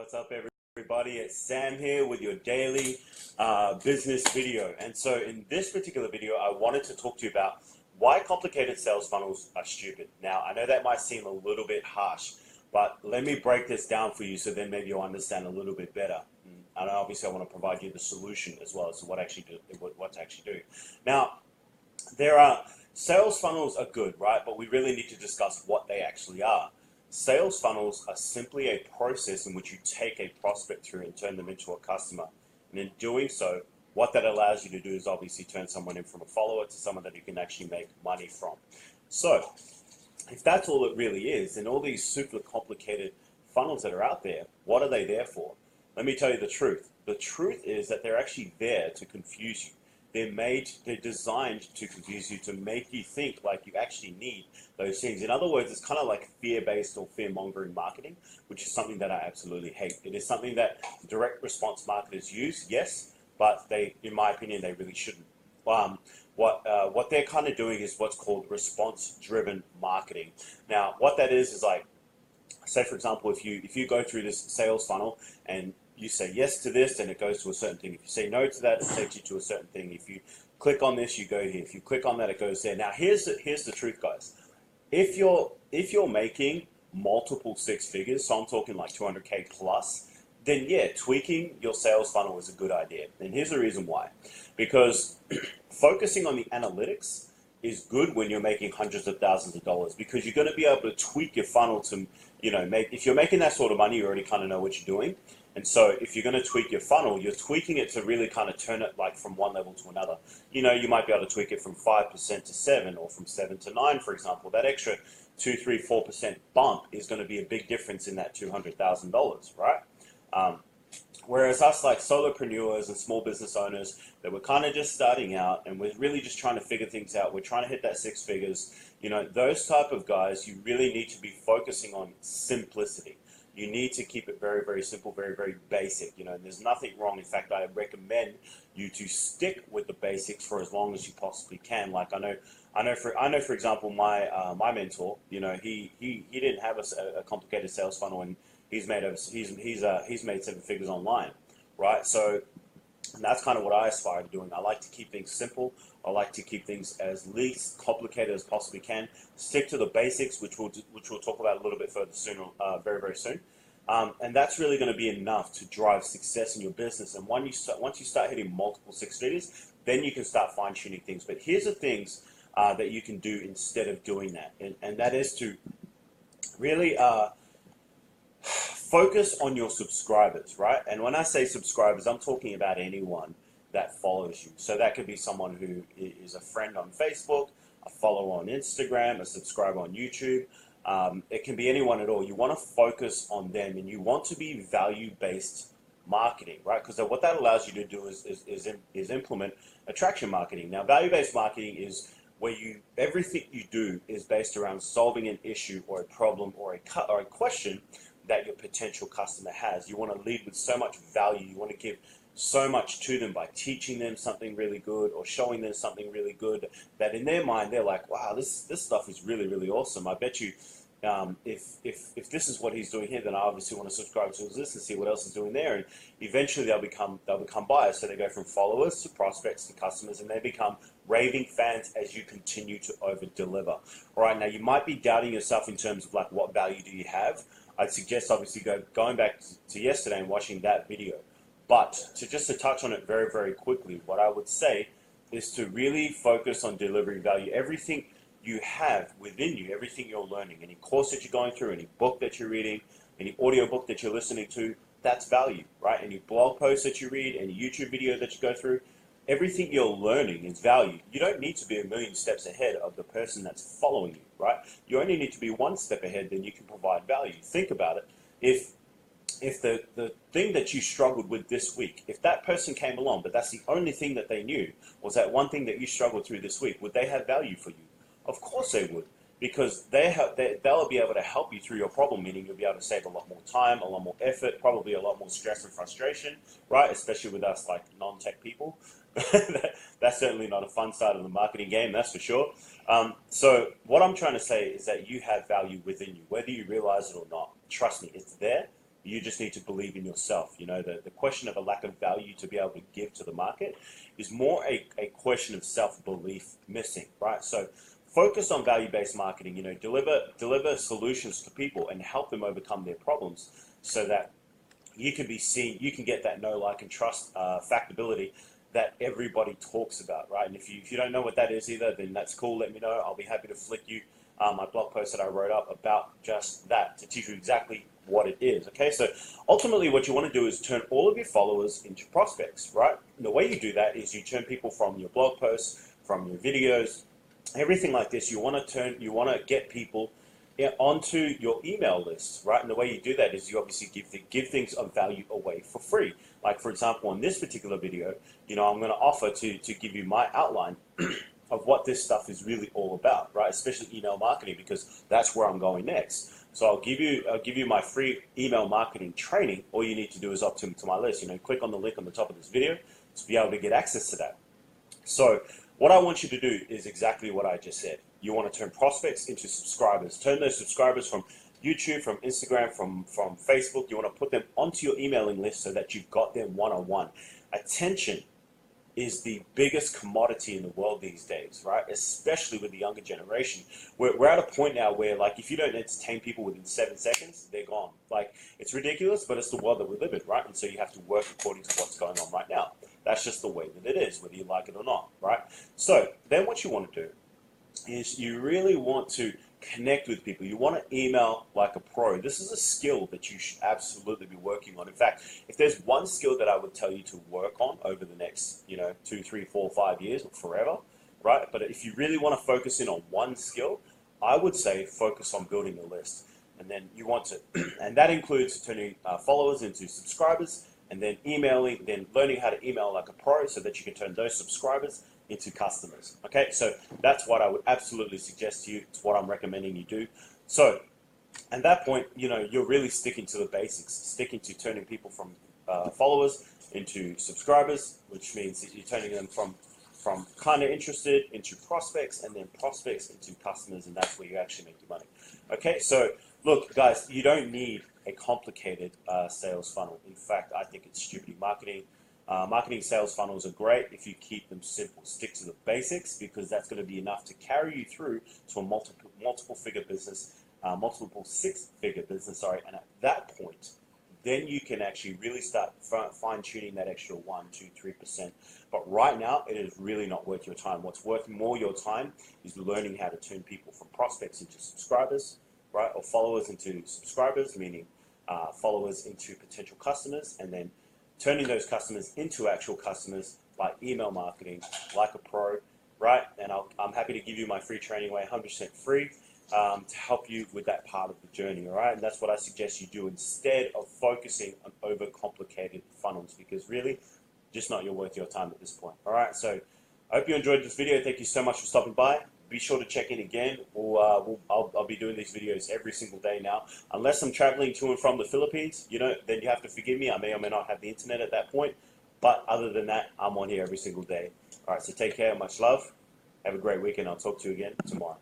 What's up, everybody? It's Sam here with your daily business video. And so in this particular video, I wanted to talk to you about why complicated sales funnels are stupid. Now, I know that might seem a little bit harsh, but let me break this down for you so then maybe you'll understand a little bit better. And obviously, I want to provide you the solution as well as what to actually do. Now, there are sales funnels are good, right? But we really need to discuss what they actually are. Sales funnels are simply a process in which you take a prospect through and turn them into a customer. And in doing so, what that allows you to do is obviously turn someone in from a follower to someone that you can actually make money from. So, if that's all it really is, then all these super complicated funnels that are out there, what are they there for? Let me tell you the truth. The truth is that they're actually there to confuse you. They're designed to confuse you, to make you think like you actually need those things. In other words, it's kind of like fear-based or fear-mongering marketing, which is something that I absolutely hate. It is something that direct response marketers use, yes, but in my opinion, they really shouldn't. What they're kind of doing is what's called response-driven marketing. Now, what that is like, say for example, if you go through this sales funnel and you say yes to this, then it goes to a certain thing. If you say no to that, it takes you to a certain thing. If you click on this, you go here. If you click on that, it goes there. Now, here's the truth, guys. If you're making multiple six figures, so I'm talking like 200K plus, then yeah, tweaking your sales funnel is a good idea. And here's the reason why. Because focusing on the analytics is good when you're making hundreds of thousands of dollars, because you're going to be able to tweak your funnel to, if you're making that sort of money, you already kind of know what you're doing. And so if you're going to tweak your funnel, you're tweaking it to really kind of turn it like from one level to another. You might be able to tweak it from 5% to 7 or from 7 to 9, for example. That extra 2, 3, 4% bump is going to be a big difference in that $200,000, right? Whereas us like solopreneurs and small business owners that we're kind of just starting out and we're really just trying to figure things out, we're trying to hit that six figures, those type of guys, you really need to be focusing on simplicity. You need to keep it very, very simple, very, very basic, and there's nothing wrong. In fact, I recommend you to stick with the basics for as long as you possibly can. Like I know for example, my mentor, he didn't have a complicated sales funnel, and he's made 7 figures online, right? So and that's kind of what I aspire to doing. I like to keep things simple. I like to keep things as least complicated as possibly can. Stick to the basics, which we'll talk about a little bit further soon, very, very soon. And that's really going to be enough to drive success in your business. And once you start hitting multiple six figures, then you can start fine tuning things. But here's the things that you can do instead of doing that, and that is to really focus on your subscribers, right? And when I say subscribers, I'm talking about anyone that follows you. So that could be someone who is a friend on Facebook, a follower on Instagram, a subscriber on YouTube. It can be anyone at all. You want to focus on them, and you want to be value-based marketing, right? Because what that allows you to do is implement attraction marketing. Now, value-based marketing is where everything you do is based around solving an issue or a problem or a question that your potential customer has. You want to lead with so much value. You want to give so much to them by teaching them something really good or showing them something really good that in their mind they're like, wow, this stuff is really, really awesome. I bet you if this is what he's doing here, then I obviously want to subscribe to this and see what else is doing there. And eventually they'll become buyers. So they go from followers to prospects to customers, and they become raving fans as you continue to over deliver. All right, now you might be doubting yourself in terms of like, what value do you have? I'd suggest obviously going back to yesterday and watching that video. But to touch on it very, very quickly, what I would say is to really focus on delivering value. Everything you have within you, everything you're learning, any course that you're going through, any book that you're reading, any audio book that you're listening to, that's value, right? Any blog post that you read, any YouTube video that you go through, everything you're learning is value. You don't need to be a million steps ahead of the person that's following you, right? You only need to be one step ahead, then you can provide value. Think about it. If the thing that you struggled with this week, if that person came along, but that's the only thing that they knew, was that one thing that you struggled through this week, would they have value for you? Of course they would, because they'll be able to help you through your problem, meaning you'll be able to save a lot more time, a lot more effort, probably a lot more stress and frustration, right? Especially with us like non-tech people. That's certainly not a fun side of the marketing game, that's for sure. So what I'm trying to say is that you have value within you, whether you realize it or not. Trust me, it's there. You just need to believe in yourself. You know, the question of a lack of value to be able to give to the market is more a question of self-belief missing, right? So focus on value-based marketing, you know, deliver solutions to people and help them overcome their problems so that you can be seen, you can get that know, like, and trust factability that everybody talks about, right? And if you don't know what that is either, then that's cool. Let me know. I'll be happy to flick you my blog post that I wrote up about just that to teach you exactly what it is. Okay, so ultimately what you want to do is turn all of your followers into prospects, right? And the way you do that is you turn people from your blog posts, from your videos, everything like this. You want to get people onto your email list, right? And the way you do that is you obviously give things of value away for free. Like, for example, on this particular video, you know, I'm going to offer to give you my outline of what this stuff is really all about, right? Especially email marketing, because that's where I'm going next. So I'll give you my free email marketing training. All you need to do is opt into my list. You know, click on the link on the top of this video to be able to get access to that. So what I want you to do is exactly what I just said. You want to turn prospects into subscribers. Turn those subscribers from YouTube, from Instagram, from Facebook. You want to put them onto your emailing list so that you've got them one-on-one. Attention is the biggest commodity in the world these days, right? Especially with the younger generation. We're at a point now where, like, if you don't entertain people within 7 seconds, they're gone. Like, it's ridiculous, but it's the world that we live in, right? And so you have to work according to what's going on right now. That's just the way that it is, whether you like it or not, right? So then what you want to do is you really want to connect with people. You want to email like a pro. This is a skill that you should absolutely be working on. In fact, if there's one skill that I would tell you to work on over the next, 2, 3, 4, 5 years or forever, right? But if you really want to focus in on one skill, I would say focus on building a list. And then you want to, and that includes turning followers into subscribers, and then learning how to email like a pro so that you can turn those subscribers into customers. Okay, so that's what I would absolutely suggest to you. It's what I'm recommending you do. So at that point, you're really sticking to the basics, sticking to turning people from followers into subscribers, which means that you're turning them from kind of interested into prospects, and then prospects into customers, and that's where you actually make your money. Okay, so look, guys, you don't need a complicated sales funnel. In fact, I think it's stupid marketing. Marketing sales funnels are great if you keep them simple. Stick to the basics, because that's going to be enough to carry you through to a multiple figure business, multiple six-figure business, sorry. And at that point, then you can actually really start fine-tuning that extra 1, 2, 3%. But right now, it is really not worth your time. What's worth more your time is learning how to turn people from prospects into subscribers, right? Or followers into subscribers, meaning followers into potential customers, and then turning those customers into actual customers by email marketing, like a pro, right? And I'm happy to give you my free training away, 100% free, to help you with that part of the journey, all right? And that's what I suggest you do instead of focusing on overcomplicated funnels, because really, just not worth your time at this point, all right? So I hope you enjoyed this video. Thank you so much for stopping by. Be sure to check in again, or I'll be doing these videos every single day now. Unless I'm traveling to and from the Philippines, then you have to forgive me. I may or may not have the internet at that point. But other than that, I'm on here every single day. All right, so take care. Much love. Have a great weekend. I'll talk to you again tomorrow.